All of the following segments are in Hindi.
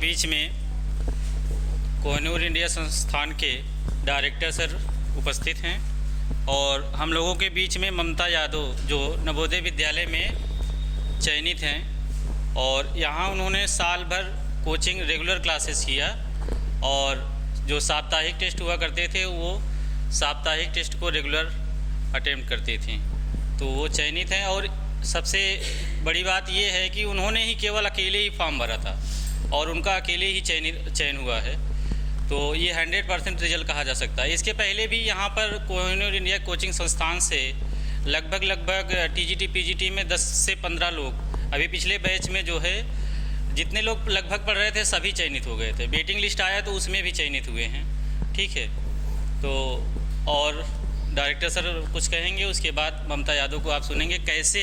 बीच में कोहिनूर इंडिया संस्थान के डायरेक्टर सर उपस्थित हैं और हम लोगों के बीच में ममता यादव जो नवोदय विद्यालय में चयनित हैं और यहाँ उन्होंने साल भर कोचिंग रेगुलर क्लासेस किया और जो साप्ताहिक टेस्ट हुआ करते थे वो साप्ताहिक टेस्ट को रेगुलर अटेम्प्ट करती थी, तो वो चयनित हैं। और सबसे बड़ी बात ये है कि उन्होंने ही केवल अकेले ही फॉर्म भरा था और उनका अकेले ही चयन हुआ है, तो ये 100% रिजल्ट कहा जा सकता है। इसके पहले भी यहाँ पर कोहिनूर इंडिया कोचिंग संस्थान से लगभग टीजीटी पीजीटी में 10 से 15 लोग, अभी पिछले बैच में जो है जितने लोग लगभग पढ़ रहे थे सभी चयनित हो गए थे। वेटिंग लिस्ट आया तो उसमें भी चयनित हुए हैं, ठीक है। तो और डायरेक्टर सर कुछ कहेंगे, उसके बाद ममता यादव को आप सुनेंगे, कैसे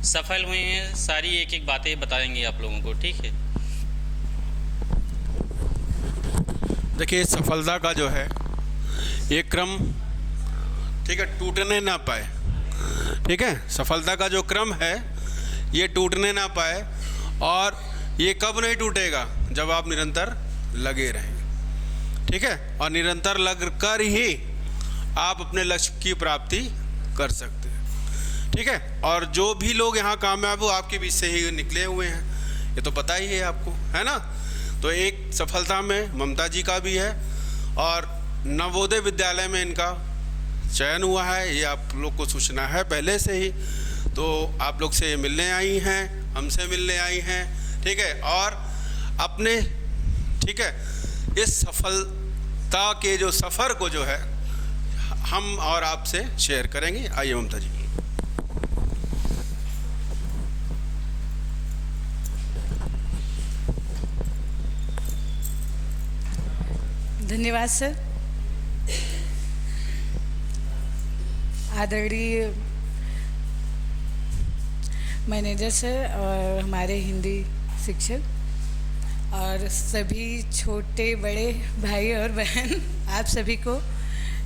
सफल हुए हैं सारी एक एक बातें बताएंगे आप लोगों को, ठीक है। देखिए, सफलता का जो है ये क्रम, ठीक है, टूटने ना पाए, ठीक है। सफलता का जो क्रम है ये टूटने ना पाए, और ये कब नहीं टूटेगा, जब आप निरंतर लगे रहेंगे, ठीक है। और निरंतर लग कर ही आप अपने लक्ष्य की प्राप्ति कर सकते हैं, ठीक है। और जो भी लोग यहाँ कामयाब हो आपके बीच से ही निकले हुए हैं, ये तो पता ही है आपको, है ना। तो एक सफलता में ममता जी का भी है और नवोदय विद्यालय में इनका चयन हुआ है, ये आप लोग को सूचना है पहले से ही। तो आप लोग से मिलने आई हैं, हमसे मिलने आई हैं, ठीक है। और अपने, ठीक है, इस सफलता के जो सफ़र को जो है हम और आपसे शेयर करेंगे। आइए ममता जी। धन्यवाद सर। आदरणीय मैनेजर सर और हमारे हिंदी शिक्षक और सभी छोटे बड़े भाई और बहन, आप सभी को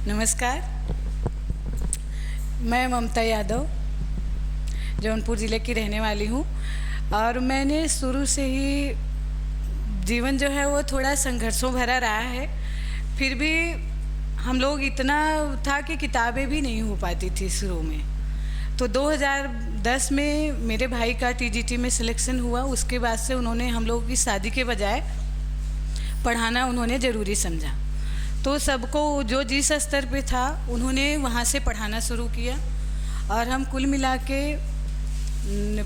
नमस्कार। मैं ममता यादव जौनपुर ज़िले की रहने वाली हूँ और मैंने शुरू से ही जीवन जो है वो थोड़ा संघर्षों भरा रहा है। फिर भी हम लोग इतना था कि किताबें भी नहीं हो पाती थी शुरू में। तो 2010 में मेरे भाई का टीजीटी में सिलेक्शन हुआ। उसके बाद से उन्होंने हम लोगों की शादी के बजाय पढ़ाना उन्होंने ज़रूरी समझा, तो सबको जो जिस स्तर पे था उन्होंने वहाँ से पढ़ाना शुरू किया। और हम कुल मिला के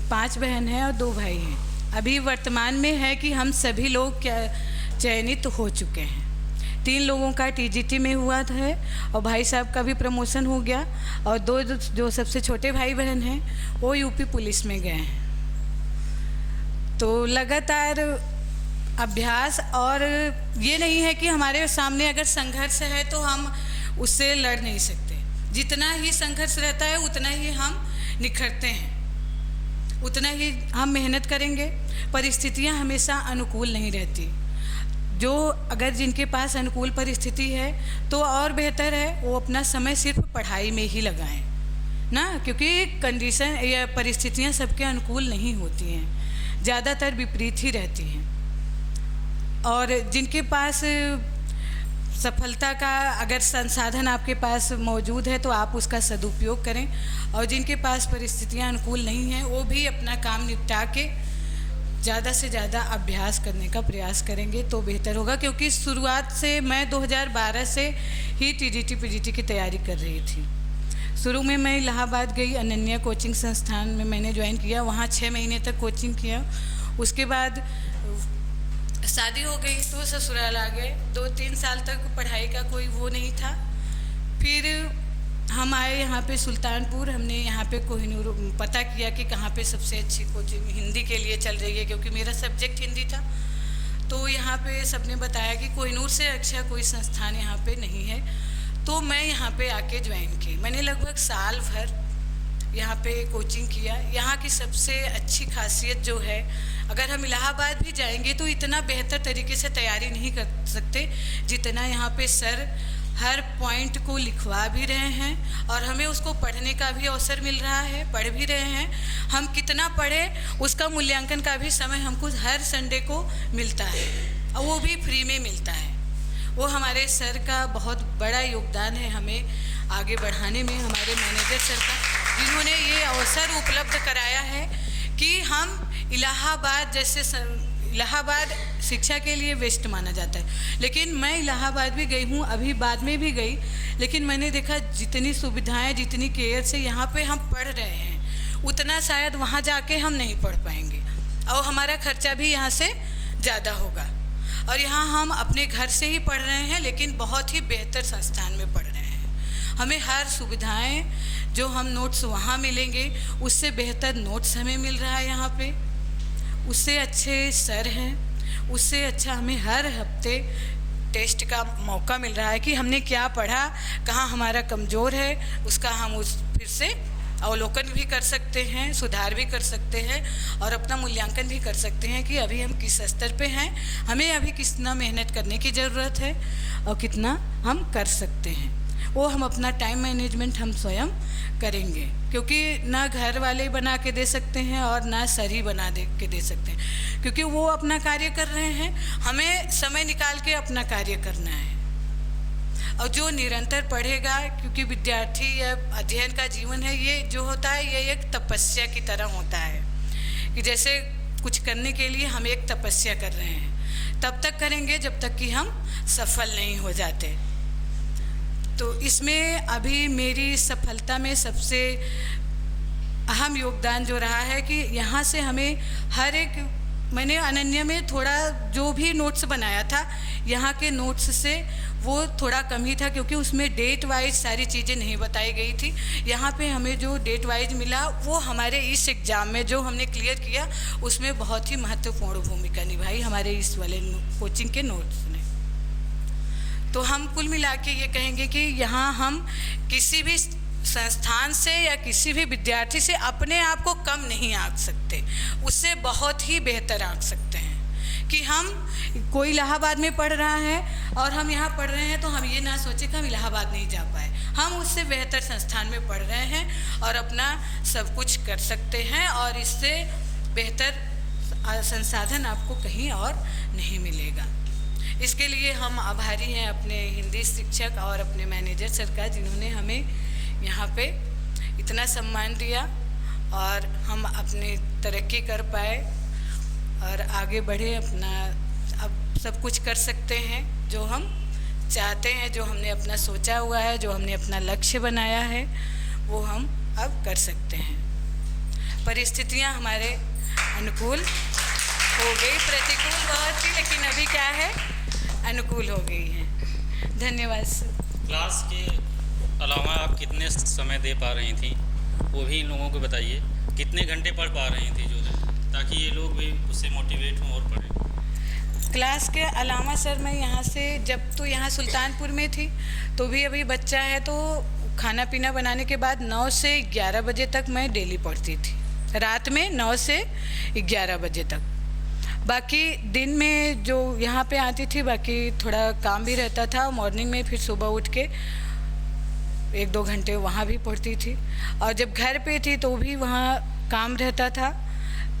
5 बहन हैं और 2 भाई हैं। अभी वर्तमान में है कि हम सभी लोग चयनित हो चुके हैं। 3 लोगों का टीजीटी में हुआ है और भाई साहब का भी प्रमोशन हो गया, और 2 जो सबसे छोटे भाई बहन हैं वो यूपी पुलिस में गए हैं। तो लगातार अभ्यास, और ये नहीं है कि हमारे सामने अगर संघर्ष है तो हम उससे लड़ नहीं सकते। जितना ही संघर्ष रहता है उतना ही हम निखरते हैं, उतना ही हम मेहनत करेंगे। परिस्थितियां हमेशा अनुकूल नहीं रहती। जो अगर जिनके पास अनुकूल परिस्थिति है तो और बेहतर है वो अपना समय सिर्फ पढ़ाई में ही लगाएं ना, क्योंकि कंडीशन या परिस्थितियां सबके अनुकूल नहीं होती हैं, ज़्यादातर विपरीत ही रहती हैं। और जिनके पास सफलता का अगर संसाधन आपके पास मौजूद है तो आप उसका सदुपयोग करें, और जिनके पास परिस्थितियां अनुकूल नहीं हैं वो भी अपना काम निपटा के ज़्यादा से ज़्यादा अभ्यास करने का प्रयास करेंगे तो बेहतर होगा। क्योंकि शुरुआत से मैं 2012 से ही टीजीटी पीजीटी की तैयारी कर रही थी। शुरू में मैं इलाहाबाद गई, अनन्या कोचिंग संस्थान में मैंने ज्वाइन किया, वहाँ 6 महीने तक कोचिंग किया। उसके बाद शादी हो गई तो ससुराल आ गए। 2-3 साल तक पढ़ाई का कोई वो नहीं था। फिर हम आए यहाँ पे सुल्तानपुर। हमने यहाँ पे कोहिनूर पता किया कि कहाँ पे सबसे अच्छी कोचिंग हिंदी के लिए चल रही है, क्योंकि मेरा सब्जेक्ट हिंदी था। तो यहाँ पे सबने बताया कि कोहिनूर से अच्छा कोई संस्थान यहाँ पे नहीं है। तो मैं यहाँ पे आके ज्वाइन की। मैंने लगभग साल भर यहाँ पे कोचिंग किया। यहाँ की सबसे अच्छी खासियत जो है, अगर हम इलाहाबाद भी जाएंगे तो इतना बेहतर तरीके से तैयारी नहीं कर सकते जितना यहाँ पे सर हर पॉइंट को लिखवा भी रहे हैं और हमें उसको पढ़ने का भी अवसर मिल रहा है, पढ़ भी रहे हैं। हम कितना पढ़े उसका मूल्यांकन का भी समय हमको हर संडे को मिलता है। और वो भी फ्री में मिलता है। वो हमारे सर का बहुत बड़ा योगदान है हमें आगे बढ़ाने में, हमारे मैनेजर सर का, जिन्होंने ये अवसर उपलब्ध कराया है कि हम इलाहाबाद जैसे इलाहाबाद शिक्षा के लिए बेस्ट माना जाता है, लेकिन मैं इलाहाबाद भी गई हूँ, अभी बाद में भी गई, लेकिन मैंने देखा जितनी सुविधाएं, जितनी केयर से यहाँ पे हम पढ़ रहे हैं, उतना शायद वहाँ जाके हम नहीं पढ़ पाएंगे और हमारा खर्चा भी यहाँ से ज़्यादा होगा। और यहाँ हम अपने घर से ही पढ़ रहे हैं, लेकिन बहुत ही बेहतर संस्थान में पढ़ रहे हैं। हमें हर सुविधाएं जो हम नोट्स वहाँ मिलेंगे उससे बेहतर नोट्स हमें मिल रहा है यहाँ पे, उससे अच्छे सर हैं, उससे अच्छा हमें हर हफ्ते टेस्ट का मौका मिल रहा है कि हमने क्या पढ़ा, कहाँ हमारा कमज़ोर है, उसका हम उस फिर से अवलोकन भी कर सकते हैं, सुधार भी कर सकते हैं और अपना मूल्यांकन भी कर सकते हैं कि अभी हम किस स्तर पे हैं, हमें अभी कितना मेहनत करने की ज़रूरत है और कितना हम कर सकते हैं। वो हम अपना टाइम मैनेजमेंट हम स्वयं करेंगे, क्योंकि ना घर वाले बना के दे सकते हैं और ना सर ही बना के दे सकते हैं, क्योंकि वो अपना कार्य कर रहे हैं, हमें समय निकाल के अपना कार्य करना है। और जो निरंतर पढ़ेगा, क्योंकि विद्यार्थी या अध्ययन का जीवन है, ये जो होता है ये एक तपस्या की तरह होता है कि जैसे कुछ करने के लिए हम एक तपस्या कर रहे हैं, तब तक करेंगे जब तक कि हम सफल नहीं हो जाते। तो इसमें अभी मेरी सफलता में सबसे अहम योगदान जो रहा है कि यहाँ से हमें हर एक, मैंने अनन्या में थोड़ा जो भी नोट्स बनाया था, यहाँ के नोट्स से वो थोड़ा कम ही था, क्योंकि उसमें डेट वाइज सारी चीज़ें नहीं बताई गई थी। यहाँ पे हमें जो डेट वाइज मिला वो हमारे इस एग्ज़ाम में जो हमने क्लियर किया उसमें बहुत ही महत्वपूर्ण भूमिका निभाई हमारे इस वाले कोचिंग के नोट्स ने। तो हम कुल मिला के ये कहेंगे कि यहाँ हम किसी भी संस्थान से या किसी भी विद्यार्थी से अपने आप को कम नहीं आंक सकते, उससे बहुत ही बेहतर आंक सकते हैं। कि हम कोई इलाहाबाद में पढ़ रहा है और हम यहाँ पढ़ रहे हैं तो हम ये ना सोचें कि हम इलाहाबाद नहीं जा पाए, हम उससे बेहतर संस्थान में पढ़ रहे हैं और अपना सब कुछ कर सकते हैं और इससे बेहतर संसाधन आपको कहीं और नहीं मिलेगा। इसके लिए हम आभारी हैं अपने हिंदी शिक्षक और अपने मैनेजर सर का, जिन्होंने हमें यहाँ पे इतना सम्मान दिया और हम अपनी तरक्की कर पाए और आगे बढ़े, अपना अब सब कुछ कर सकते हैं जो हम चाहते हैं, जो हमने अपना सोचा हुआ है, जो हमने अपना लक्ष्य बनाया है, वो हम अब कर सकते हैं। परिस्थितियाँ हमारे अनुकूल हो गई, प्रतिकूल बहुत थी, लेकिन अभी क्या है, अनुकूल हो गई है। धन्यवाद सर। क्लास के अलावा आप कितने समय दे पा रही थी, वो भी इन लोगों को बताइए। कितने घंटे पढ़ पा रही थी जो है, ताकि ये लोग भी उससे मोटिवेट हों और पढ़ें। क्लास के अलावा सर मैं यहाँ से, जब तो यहाँ सुल्तानपुर में थी तो भी अभी बच्चा है, तो खाना पीना बनाने के बाद 9 से 11 बजे तक मैं डेली पढ़ती थी, रात में 9 से 11 बजे तक। बाकी दिन में जो यहाँ पे आती थी, बाकी थोड़ा काम भी रहता था, मॉर्निंग में फिर सुबह उठ के 1-2 घंटे वहाँ भी पढ़ती थी, और जब घर पे थी तो भी वहाँ काम रहता था।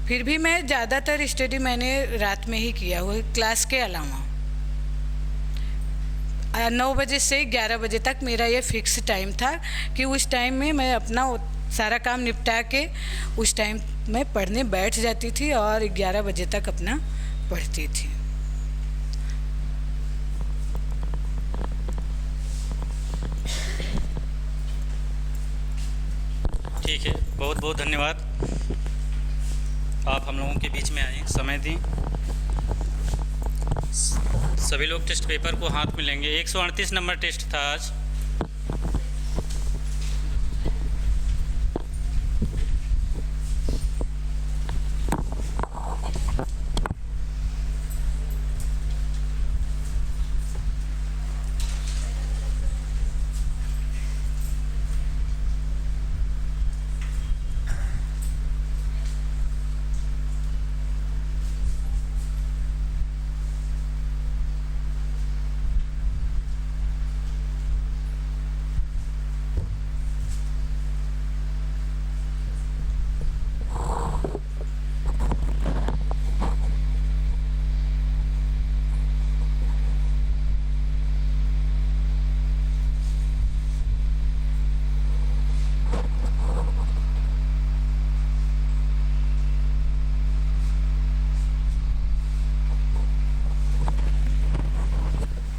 फिर भी मैं ज़्यादातर स्टडी मैंने रात में ही किया हुआ, क्लास के अलावा 9 बजे से 11 बजे तक मेरा ये फिक्स टाइम था कि उस टाइम में मैं अपना सारा काम निपटा के उस टाइम मैं पढ़ने बैठ जाती थी और 11 बजे तक अपना पढ़ती थी। ठीक है, बहुत बहुत धन्यवाद, आप हम लोगों के बीच में आए, समय दी। सभी लोग टेस्ट पेपर को हाथ में लेंगे। 138 नंबर टेस्ट था आज।